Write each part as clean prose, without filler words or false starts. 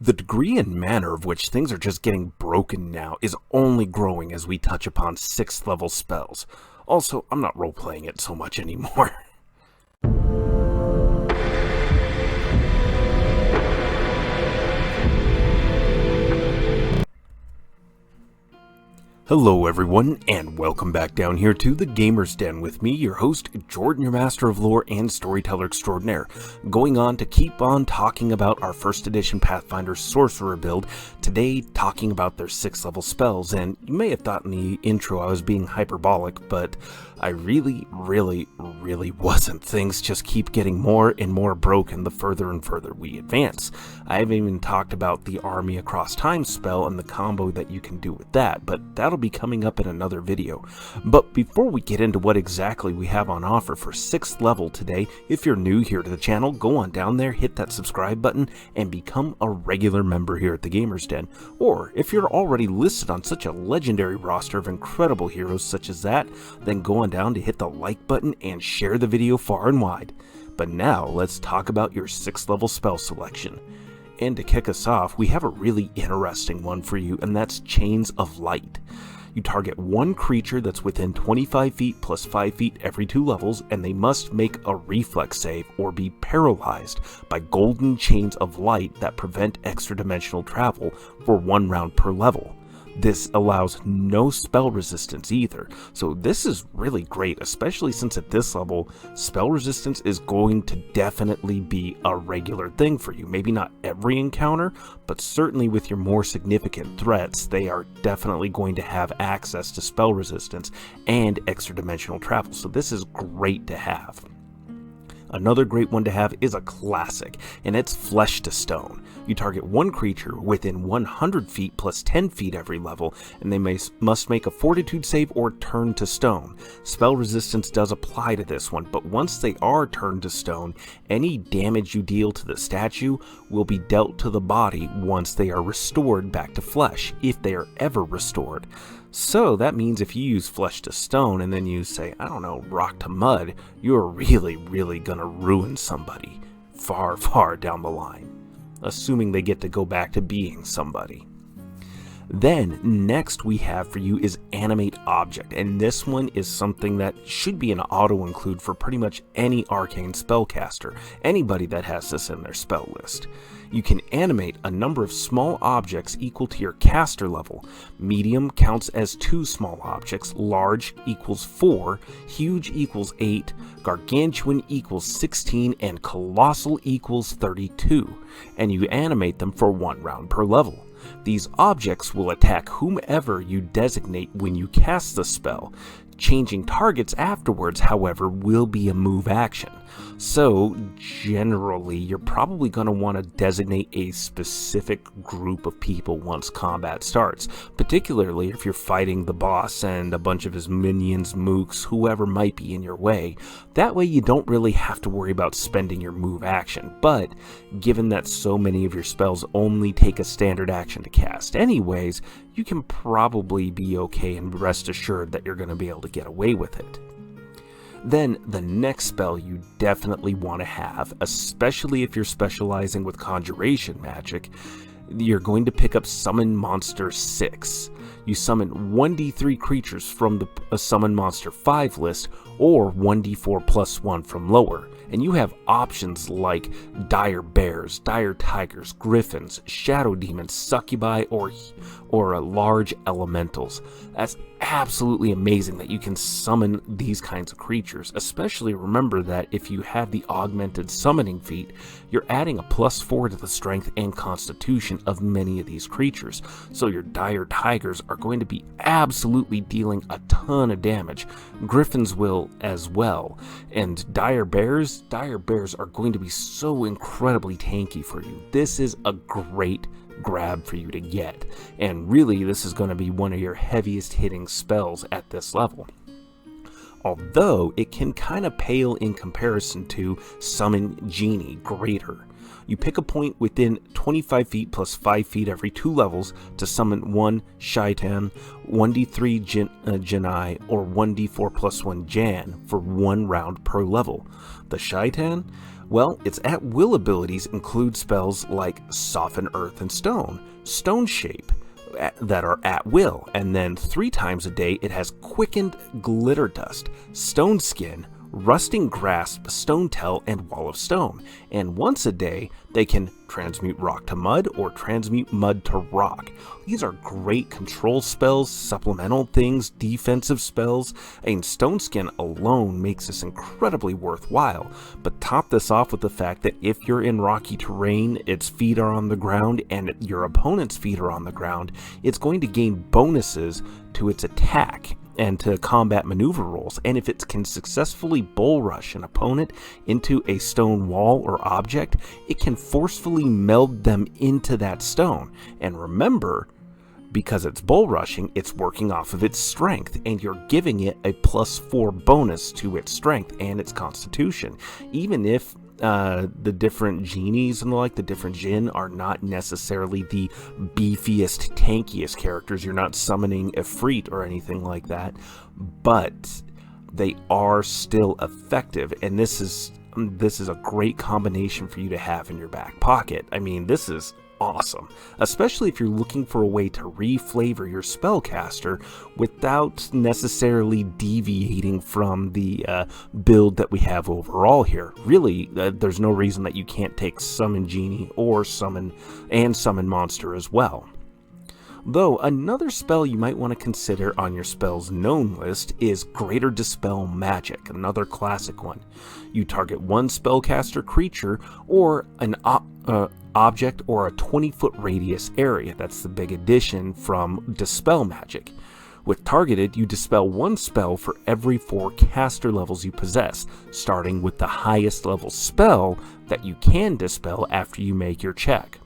The degree and manner of which things are just getting broken now is only growing as we touch upon 6th level spells. Also, I'm not role-playing it so much anymore. Hello everyone, and welcome back down here to the Gamer's Den with me, your host, Jordan, your Master of Lore and Storyteller Extraordinaire, going on to keep on talking about our 1st edition Pathfinder Sorcerer build, today talking about their 6th level spells, and you may have thought in the intro I was being hyperbolic, but I really wasn't. Things just keep getting more and more broken the further and further we advance. I haven't even talked about the Army Across Time spell and the combo that you can do with that, but that'll be coming up in another video. But before we get into what exactly we have on offer for 6th level today, if you're new here to the channel, go on down there, hit that subscribe button, and become a regular member here at the Gamer's Den. Or, if you're already listed on such a legendary roster of incredible heroes such as that, then go on down to hit the like button and share the video far and wide. But now, let's talk about your 6th level spell selection. And to kick us off, we have a really interesting one for you, and that's Chains of Light. You target one creature that's within 25 feet plus 5 feet every 2 levels, and they must make a reflex save or be paralyzed by golden chains of light that prevent extradimensional travel for 1 round per level. This allows no spell resistance either, so this is really great, especially since at this level, spell resistance is going to definitely be a regular thing for you. Maybe not every encounter, but certainly with your more significant threats, they are definitely going to have access to spell resistance and extra-dimensional travel, so this is great to have. Another great one to have is a classic, and it's Flesh to Stone. You target one creature within 100 feet plus 10 feet every level, and they must make a fortitude save or turn to stone. Spell resistance does apply to this one, but once they are turned to stone, any damage you deal to the statue will be dealt to the body once they are restored back to flesh, if they are ever restored. So that means if you use Flesh to Stone and then you say, I don't know, Rock to Mud, you're really gonna ruin somebody far down the line, assuming they get to go back to being somebody. Then next we have for you is Animate Object, and this one is something that should be an auto include for pretty much any arcane spellcaster, anybody that has this in their spell list. You can animate a number of small objects equal to your caster level. Medium counts as 2 small objects, large equals 4, huge equals 8, gargantuan equals 16, and colossal equals 32, and you animate them for 1 round per level. These objects will attack whomever you designate when you cast the spell. Changing targets afterwards, however, will be a move action. So, generally, you're probably going to want to designate a specific group of people once combat starts, particularly if you're fighting the boss and a bunch of his minions, mooks, whoever might be in your way. That way you don't really have to worry about spending your move action, but given that so many of your spells only take a standard action to cast anyways, you can probably be okay and rest assured that you're going to be able to get away with it. Then the next spell you definitely want to have, especially if you're specializing with Conjuration Magic, you're going to pick up Summon Monster 6. You summon 1d3 creatures from the Summon Monster 5 list, or 1d4 plus 1 from lower. And you have options like dire bears, dire tigers, griffins, shadow demons, succubi, or large elementals. That's absolutely amazing that you can summon these kinds of creatures. Especially remember that if you have the augmented summoning feat, you're adding a +4 to the strength and constitution of many of these creatures. So your dire tigers are going to be absolutely dealing a ton of damage. Griffins will as well. And dire bears are going to be so incredibly tanky for you. This is a great grab for you to get, and really this is going to be one of your heaviest hitting spells at this level. Although it can kind of pale in comparison to Summon Genie Greater. You pick a point within 25 feet plus 5 feet every 2 levels to summon 1 Shaitan, 1d3 Janai, or 1d4 plus 1 Jan for 1 round per level. The Shaitan Well, its at-will abilities include spells like Soften Earth and Stone, Stone Shape, that are at will, and then 3 times a day it has Quickened Glitter Dust, Stone Skin, Rusting Grasp, Stone Tell, and Wall of Stone. And once a day, they can transmute rock to mud or transmute mud to rock. These are great control spells, supplemental things, defensive spells, and Stone Skin alone makes this incredibly worthwhile. But top this off with the fact that if you're in rocky terrain, its feet are on the ground, and your opponent's feet are on the ground, it's going to gain bonuses to its attack and to combat maneuver rolls, and if it can successfully bull rush an opponent into a stone wall or object, it can forcefully meld them into that stone. And remember, because it's bull rushing, it's working off of its strength, and you're giving it a +4 bonus to its strength and its constitution. Even if the different genies and the different djinn are not necessarily the beefiest, tankiest characters. You're not summoning Ifrit or anything like that, but they are still effective, and this is a great combination for you to have in your back pocket. I mean, this is awesome, especially if you're looking for a way to re-flavor your spellcaster without necessarily deviating from the build that we have overall here. Really, there's no reason that you can't take Summon Genie or Summon Monster as well. Though, another spell you might want to consider on your spells known list is Greater Dispel Magic, another classic one. You target one spellcaster creature or an object or a 20-foot radius area. That's the big addition from Dispel Magic. With targeted, you dispel one spell for every 4 caster levels you possess, starting with the highest level spell that you can dispel after you make your check.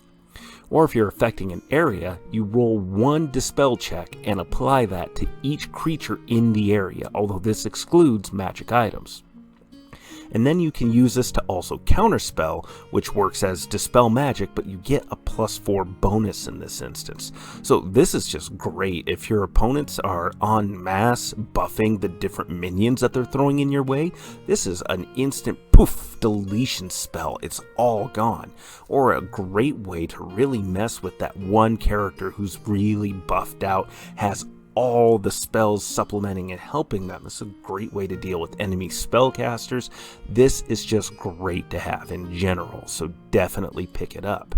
Or if you're affecting an area, you roll 1 dispel check and apply that to each creature in the area, although this excludes magic items. And then you can use this to also counterspell, which works as Dispel Magic, but you get a +4 bonus in this instance. So this is just great if your opponents are en masse buffing the different minions that they're throwing in your way. This is an instant poof deletion spell. It's all gone. Or a great way to really mess with that one character who's really buffed out, has all the spells supplementing and helping them. It's a great way to deal with enemy spellcasters. This is just great to have in general, so definitely pick it up.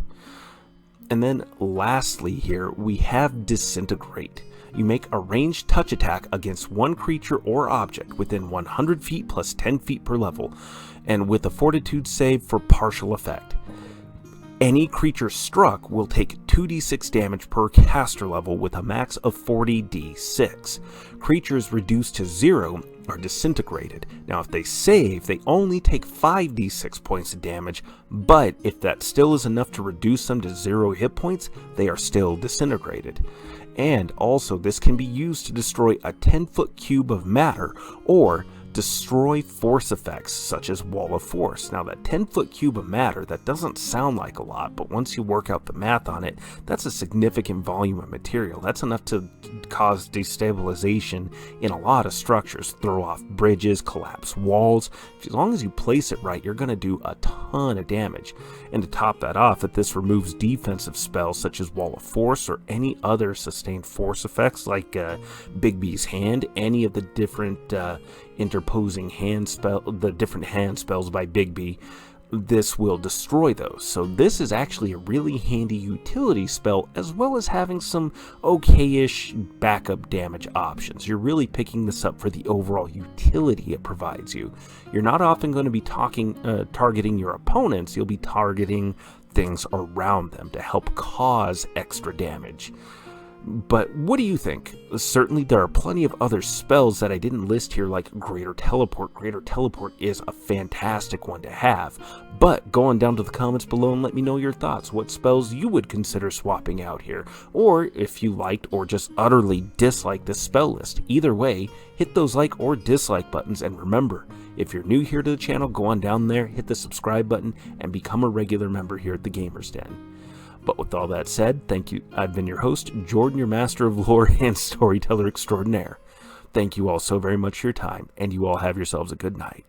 And then lastly here, we have Disintegrate. You make a ranged touch attack against one creature or object within 100 feet plus 10 feet per level, and with a fortitude save for partial effect. Any creature struck will take 2d6 damage per caster level with a max of 40d6. Creatures reduced to 0 are disintegrated. Now if they save, they only take 5d6 points of damage, but if that still is enough to reduce them to 0 hit points, they are still disintegrated. And also this can be used to destroy a 10-foot cube of matter, or destroy force effects such as Wall of Force. Now that 10-foot cube of matter, that doesn't sound like a lot, but once you work out the math on it, that's a significant volume of material. That's enough to cause destabilization in a lot of structures, throw off bridges, collapse walls. As long as you place it right, you're going to do a ton of damage. And to top that off, if this removes defensive spells such as Wall of Force or any other sustained force effects like Bigby's Hand, any of the different interposing hand spells by Bigby, this will destroy those. So this is actually a really handy utility spell, as well as having some okay-ish backup damage options. You're really picking this up for the overall utility it provides you. You're not often going to be targeting your opponents, you'll be targeting things around them to help cause extra damage. But what do you think? Certainly there are plenty of other spells that I didn't list here, like Greater Teleport. Greater Teleport is a fantastic one to have. But go on down to the comments below and let me know your thoughts. What spells you would consider swapping out here? Or if you liked or just utterly disliked this spell list. Either way, hit those like or dislike buttons. And remember, if you're new here to the channel, go on down there, hit the subscribe button, and become a regular member here at the Gamers Den. But with all that said, thank you. I've been your host, Jordan, your master of lore and storyteller extraordinaire. Thank you all so very much for your time, and you all have yourselves a good night.